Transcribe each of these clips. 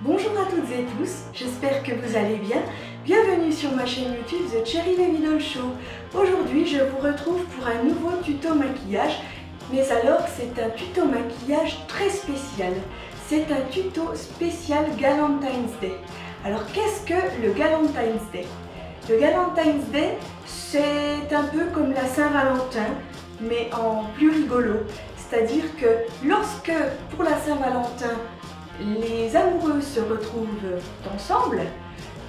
Bonjour à toutes et tous, j'espère que vous allez bien. Bienvenue sur ma chaîne YouTube The Cherry Baby Doll Show. Aujourd'hui, je vous retrouve pour un nouveau tuto maquillage. Mais alors, c'est un tuto maquillage très spécial. C'est un tuto spécial Galentine's Day. Alors, qu'est-ce que le Galentine's Day? Le Galentine's Day, c'est un peu comme la Saint-Valentin, mais en plus rigolo. C'est-à-dire que lorsque, pour la Saint-Valentin, les amoureux se retrouvent ensemble,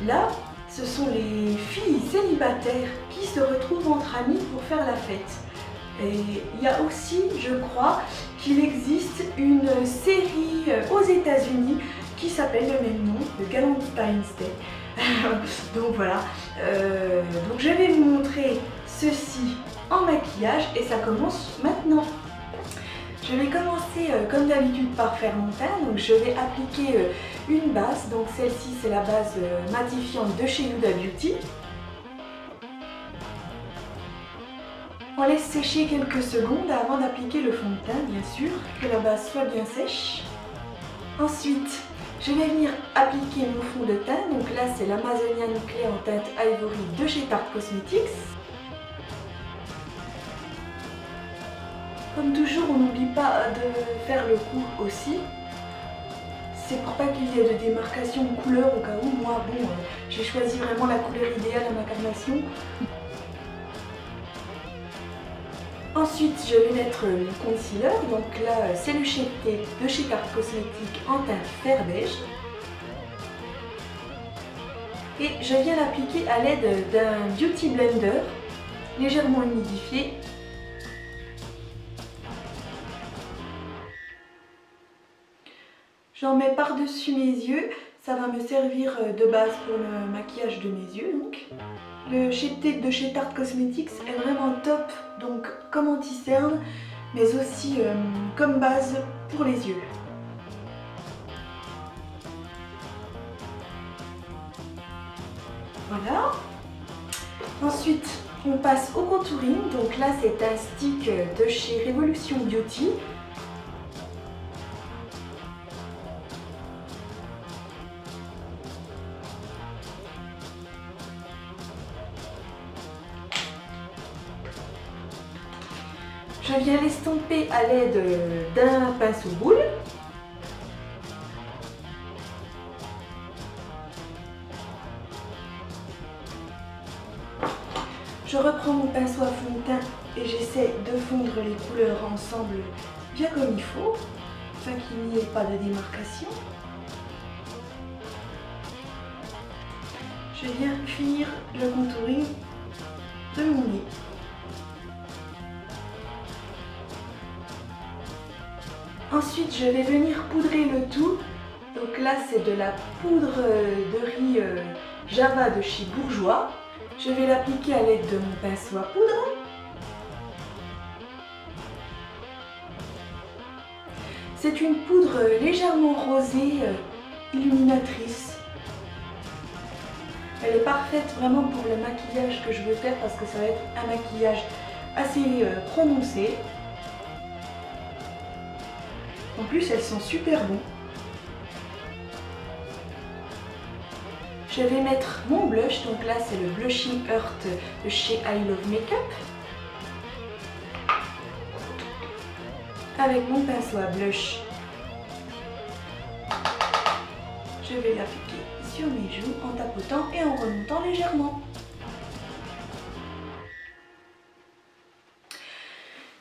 là, ce sont les filles célibataires qui se retrouvent entre amis pour faire la fête. Et il y a aussi, je crois, qu'il existe une série aux États-Unis qui s'appelle le même nom, le Galentine's Day. Donc voilà, donc je vais vous montrer ceci en maquillage et ça commence maintenant. Je vais commencer comme d'habitude par faire mon teint, donc je vais appliquer une base, donc celle-ci c'est la base matifiante de chez Huda Beauty. On laisse sécher quelques secondes avant d'appliquer le fond de teint, bien sûr, que la base soit bien sèche. Ensuite, je vais venir appliquer mon fond de teint, donc là c'est l'Amazonia Nuclea en teinte Ivory de chez Tarte Cosmetics. Comme toujours, on n'oublie pas de faire le cou aussi. C'est pour pas qu'il y ait de démarcation de couleur au cas où. Moi, bon, j'ai choisi vraiment la couleur idéale à ma carnation. Ensuite, je vais mettre le concealer. Donc là, c'est le Shape Tape de chez Tarte Cosmetics en teinte fer beige. Et je viens l'appliquer à l'aide d'un Beauty Blender légèrement humidifié. J'en mets par-dessus mes yeux, ça va me servir de base pour le maquillage de mes yeux donc. Le Shape Tape de chez Tarte Cosmetics est vraiment top, donc comme anti-cerne, mais aussi comme base pour les yeux. Voilà. Ensuite, on passe au contouring, donc là c'est un stick de chez Revolution Beauty. Je viens l'estomper à l'aide d'un pinceau boule. Je reprends mon pinceau à fond de teint et j'essaie de fondre les couleurs ensemble bien comme il faut, afin qu'il n'y ait pas de démarcation. Je viens finir le contouring de mon nez. Ensuite, je vais venir poudrer le tout. Donc là, c'est de la poudre de riz Java de chez Bourjois. Je vais l'appliquer à l'aide de mon pinceau à poudre. C'est une poudre légèrement rosée, illuminatrice. Elle est parfaite vraiment pour le maquillage que je veux faire parce que ça va être un maquillage assez prononcé. En plus, elles sont super bonnes. Je vais mettre mon blush, donc là c'est le Blushing Earth de chez I Love Makeup. Avec mon pinceau à blush, je vais l'appliquer sur mes joues en tapotant et en remontant légèrement.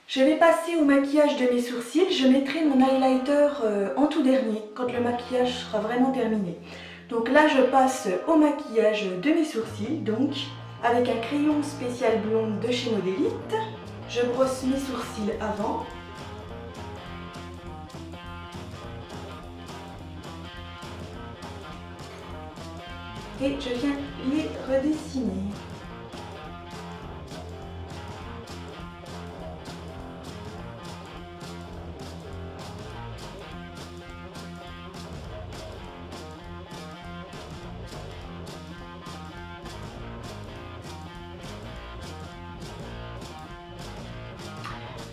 Je vais passer au maquillage de mes sourcils. Je mettrai mon highlighter en tout dernier, quand le maquillage sera vraiment terminé. Donc là, je passe au maquillage de mes sourcils, donc avec un crayon spécial blonde de chez Modélite. Je brosse mes sourcils avant. Et je viens les redessiner.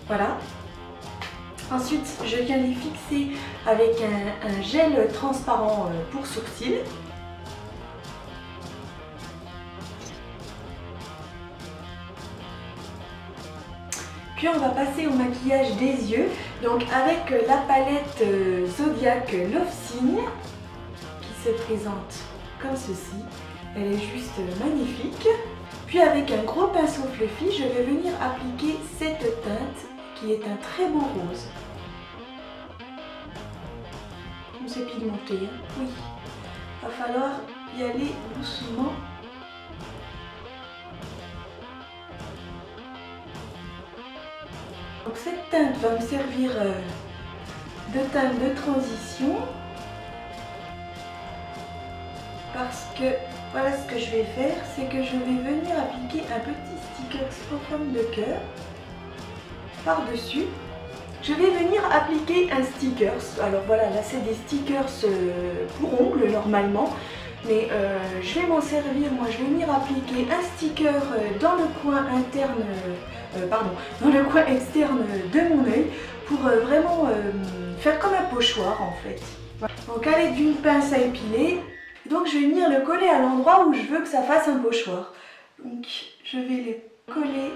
Voilà. Ensuite, je viens les fixer avec un gel transparent pour sourcils. Puis on va passer au maquillage des yeux, donc avec la palette Zodiac Love Signe qui se présente comme ceci. Elle est juste magnifique. Puis avec un gros pinceau fluffy, je vais venir appliquer cette teinte qui est un très beau rose. C'est pigmenté, hein? Oui. Il va falloir y aller doucement. Donc cette teinte va me servir de teinte de transition. Parce que voilà ce que je vais faire, c'est que je vais venir appliquer un petit sticker en forme de cœur par-dessus. Je vais venir appliquer un sticker. Alors voilà, là c'est des stickers pour ongles normalement. Mais je vais m'en servir, moi je vais venir appliquer un sticker dans le coin interne, dans le coin externe de mon œil pour vraiment faire comme un pochoir en fait. Voilà. Donc à l'aide d'une pince à épiler, donc je vais venir le coller à l'endroit où je veux que ça fasse un pochoir. Donc je vais les coller.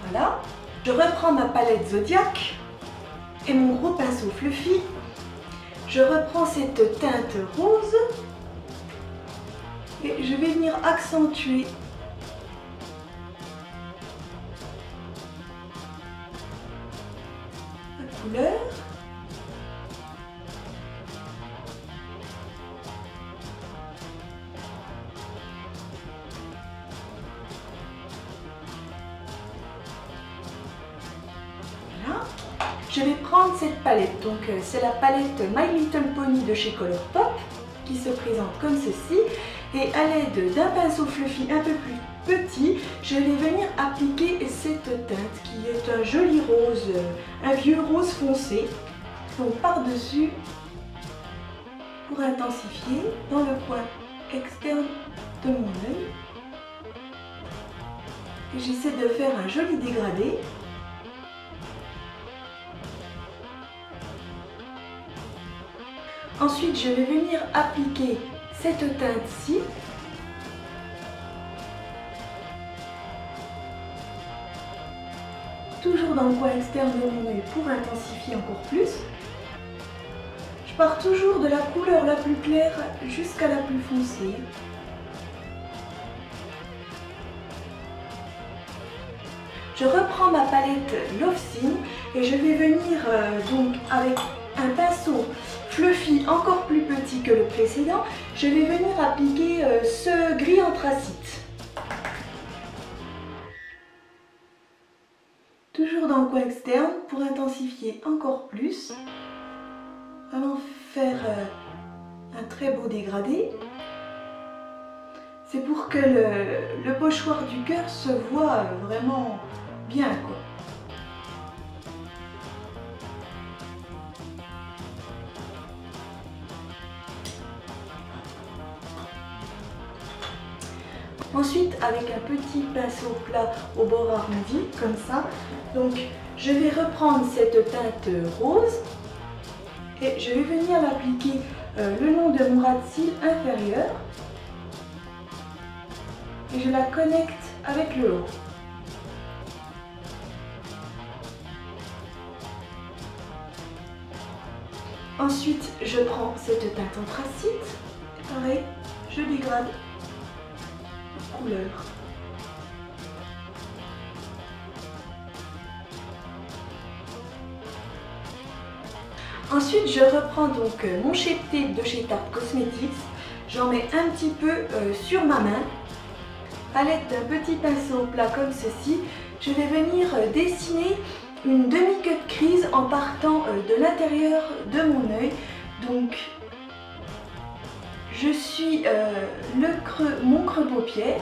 Voilà, je reprends ma palette Zodiac et mon gros pinceau fluffy. Je reprends cette teinte rose et je vais venir accentuer la couleur. Je vais prendre cette palette, donc c'est la palette My Little Pony de chez Colourpop qui se présente comme ceci, et à l'aide d'un pinceau fluffy un peu plus petit, je vais venir appliquer cette teinte qui est un joli rose, un vieux rose foncé, donc par-dessus pour intensifier dans le coin externe de mon œil. Et j'essaie de faire un joli dégradé. Ensuite, je vais venir appliquer cette teinte-ci. Toujours dans le coin externe de mon œil pour intensifier encore plus. Je pars toujours de la couleur la plus claire jusqu'à la plus foncée. Je reprends ma palette Love Signe et je vais venir donc avec un pinceau fluffy encore plus petit que le précédent, je vais venir appliquer ce gris anthracite. Toujours dans le coin externe pour intensifier encore plus. Vraiment faire un très beau dégradé. C'est pour que le pochoir du cœur se voit vraiment bien, quoi. Ensuite, avec un petit pinceau plat au bord arrondi, comme ça, donc je vais reprendre cette teinte rose et je vais venir l'appliquer le long de mon ras de cils inférieur et je la connecte avec le haut. Ensuite, je prends cette teinte anthracite, pareil, je dégrade couleur. Ensuite, je reprends donc mon Shape Tape de chez Tarte Cosmetics. J'en mets un petit peu sur ma main. À l'aide d'un petit pinceau plat comme ceci, je vais venir dessiner une demi-queue de crise en partant de l'intérieur de mon œil. Donc, je suis mon creux paupière.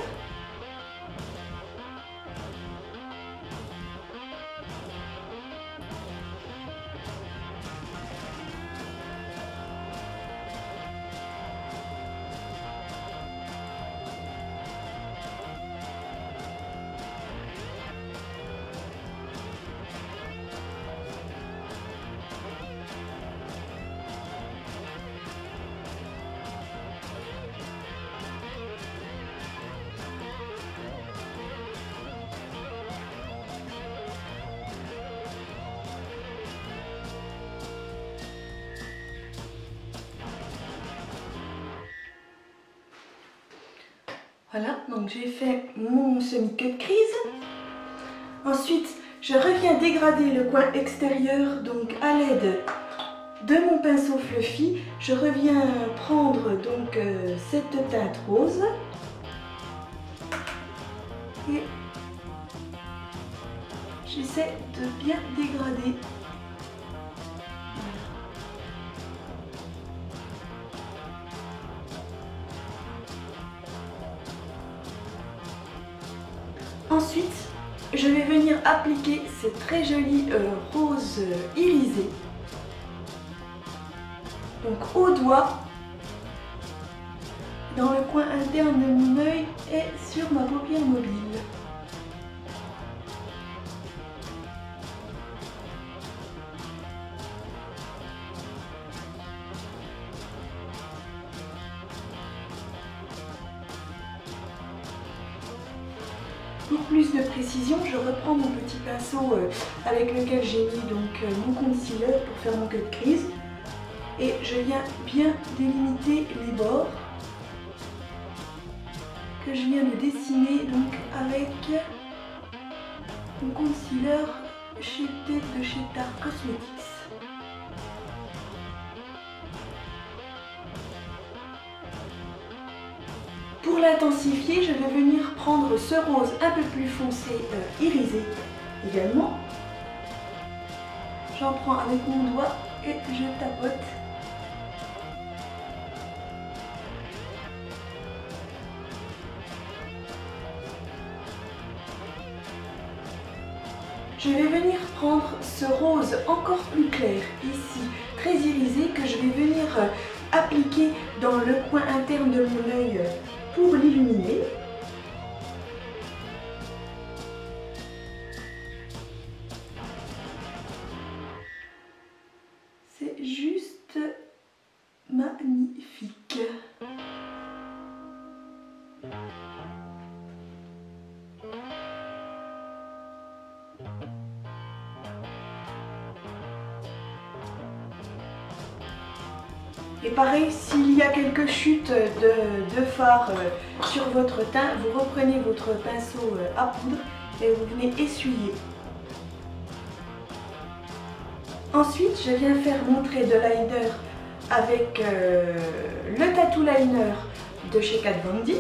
Voilà, donc j'ai fait mon semi-cut crease. Ensuite, je reviens dégrader le coin extérieur, donc à l'aide de mon pinceau fluffy, je reviens prendre donc cette teinte rose et j'essaie de bien dégrader. Ensuite, je vais venir appliquer ces très jolis roses irisés. Donc au doigt, dans le coin interne de mon œil et sur ma paupière mobile. Pour plus de précision, je reprends mon petit pinceau avec lequel j'ai mis donc mon concealer pour faire mon cut crease et je viens bien délimiter les bords que je viens de dessiner donc avec mon concealer Shade de chez Tarte Cosmetics. Pour l'intensifier, je vais venir prendre ce rose un peu plus foncé, irisé également. J'en prends avec mon doigt et je tapote. Je vais venir prendre ce rose encore plus clair, ici, très irisé, que je vais venir appliquer dans le coin interne de mon œil pour l'illuminer. C'est juste magnifique. Et pareil, s'il y a quelques chutes de fard sur votre teint, vous reprenez votre pinceau à poudre et vous venez essuyer. Ensuite, je viens faire mon trait de liner avec le Tattoo Liner de chez Kat Von D.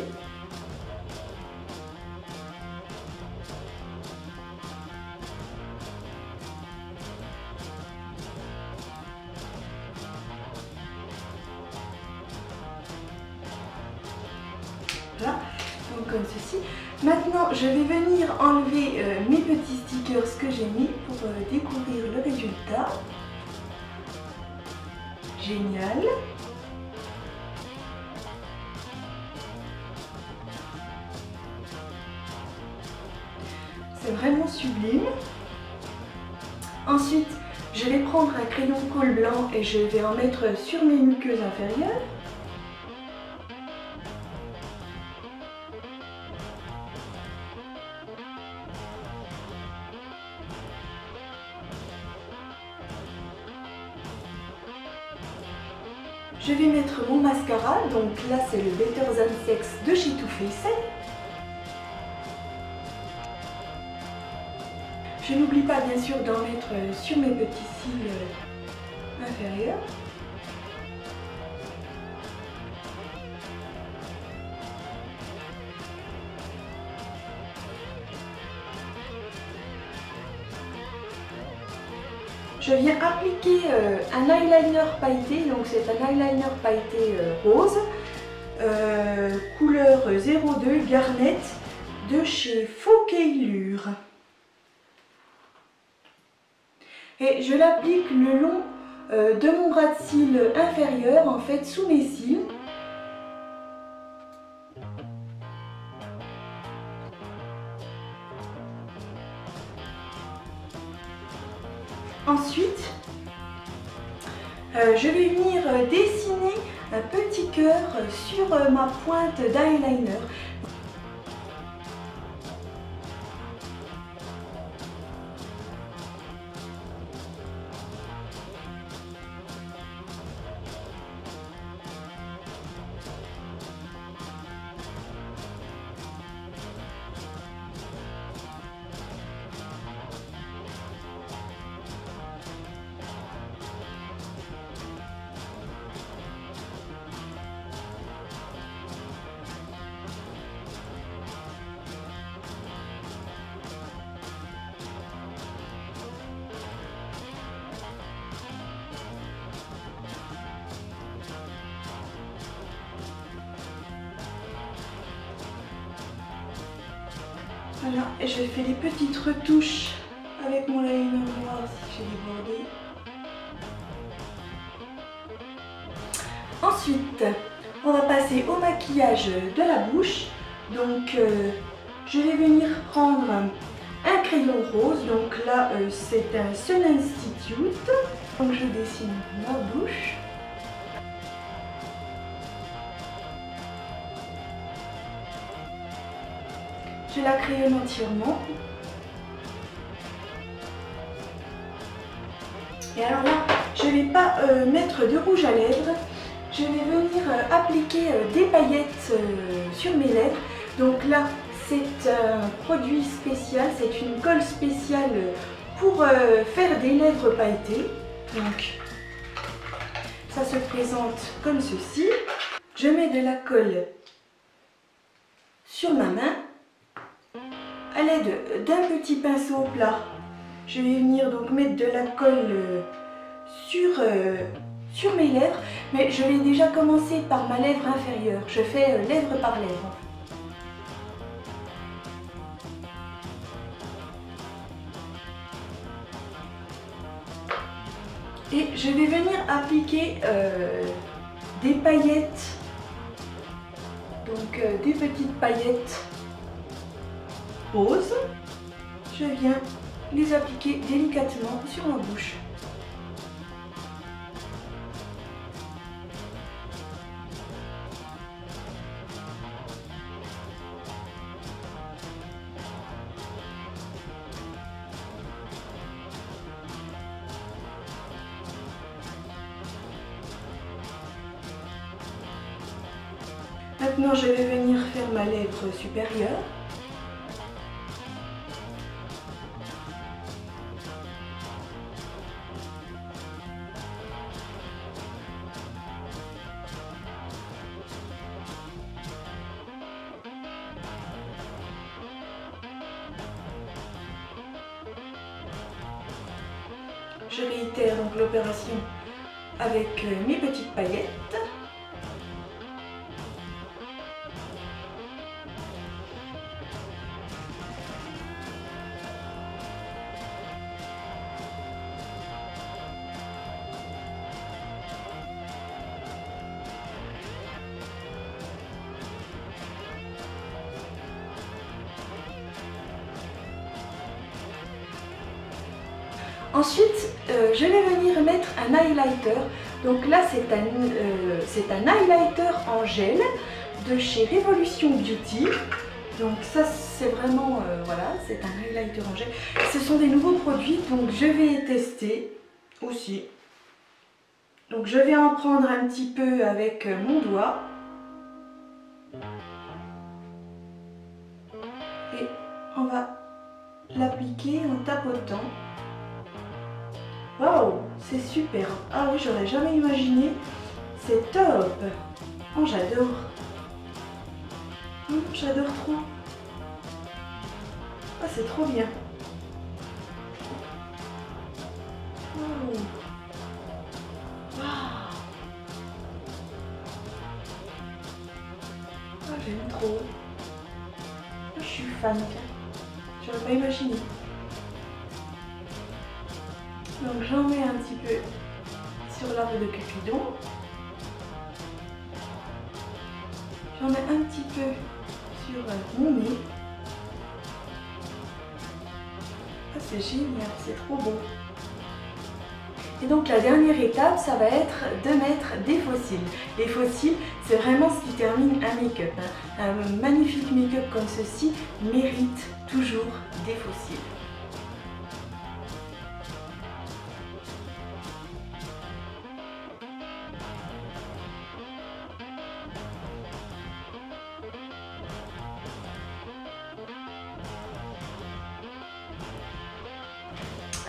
Voilà, donc comme ceci. Maintenant, je vais venir enlever mes petits stickers que j'ai mis pour découvrir le résultat. Génial. C'est vraiment sublime. Ensuite, je vais prendre un crayon colle blanc et je vais en mettre sur mes muqueuses inférieures. Je vais mettre mon mascara, donc là c'est le Better Than Sex de chez Too Faced. Je n'oublie pas bien sûr d'en mettre sur mes petits cils inférieurs. Je viens appliquer un eyeliner pailleté, donc c'est un eyeliner pailleté rose, couleur 02 Garnet de chez Faucaillure. Et je l'applique le long de mon bras de cils inférieur, en fait sous mes cils. Ensuite, je vais venir dessiner un petit cœur sur ma pointe d'eyeliner. Voilà, et je fais des petites retouches avec mon liner noir si j'ai débordé. Ensuite, on va passer au maquillage de la bouche. Donc, je vais venir prendre un crayon rose. Donc là, c'est un Sun Institute. Donc, je dessine ma bouche. Je la crayonne entièrement. Et alors là, je ne vais pas mettre de rouge à lèvres. Je vais venir appliquer des paillettes sur mes lèvres. Donc là, c'est un produit spécial, c'est une colle spéciale pour faire des lèvres pailletées. Donc, ça se présente comme ceci. Je mets de la colle sur ma main à l'aide d'un petit pinceau plat. Je vais venir donc mettre de la colle sur mes lèvres, mais je vais déjà commencer par ma lèvre inférieure. Je fais lèvre par lèvre. Et je vais venir appliquer des paillettes, donc des petites paillettes roses. Je viens les appliquer délicatement sur ma bouche. Maintenant, je vais venir faire ma lèvre supérieure. Je réitère donc l'opération avec mes petites paillettes. Ensuite, je vais venir mettre un highlighter. Donc là, c'est un highlighter en gel de chez Revolution Beauty. Donc ça, c'est vraiment, voilà, c'est un highlighter en gel. Ce sont des nouveaux produits, donc je vais tester aussi. Donc je vais en prendre un petit peu avec mon doigt. Et on va l'appliquer en tapotant. Waouh, c'est super. Ah oui, j'aurais jamais imaginé. C'est top. Oh, j'adore. J'adore trop. Ah, c'est trop bien. Oh. Wow. Ah, j'aime trop. Je suis fan. J'aurais pas imaginé. Donc j'en mets un petit peu sur l'arbre de Cupidon. J'en mets un petit peu sur mon nez. Ah, c'est génial, c'est trop beau. Et donc la dernière étape, ça va être de mettre des faux cils. Les faux cils, c'est vraiment ce qui termine un make-up. Un magnifique make-up comme ceci mérite toujours des faux cils.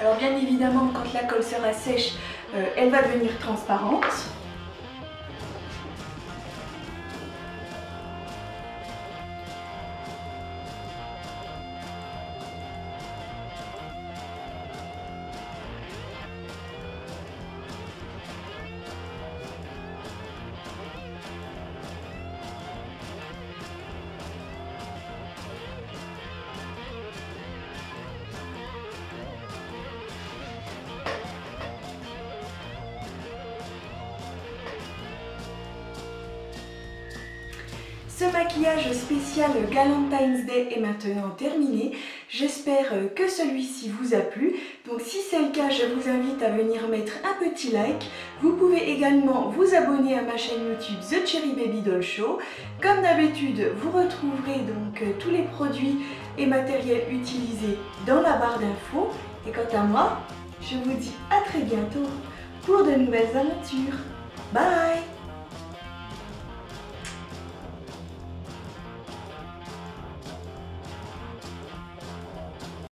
Alors bien évidemment, quand la colle sera sèche, elle va devenir transparente. Ce maquillage spécial Galentine's Day est maintenant terminé. J'espère que celui-ci vous a plu. Donc si c'est le cas, je vous invite à venir mettre un petit like. Vous pouvez également vous abonner à ma chaîne YouTube The Cherry Baby Doll Show. Comme d'habitude, vous retrouverez donc tous les produits et matériels utilisés dans la barre d'infos. Et quant à moi, je vous dis à très bientôt pour de nouvelles aventures. Bye!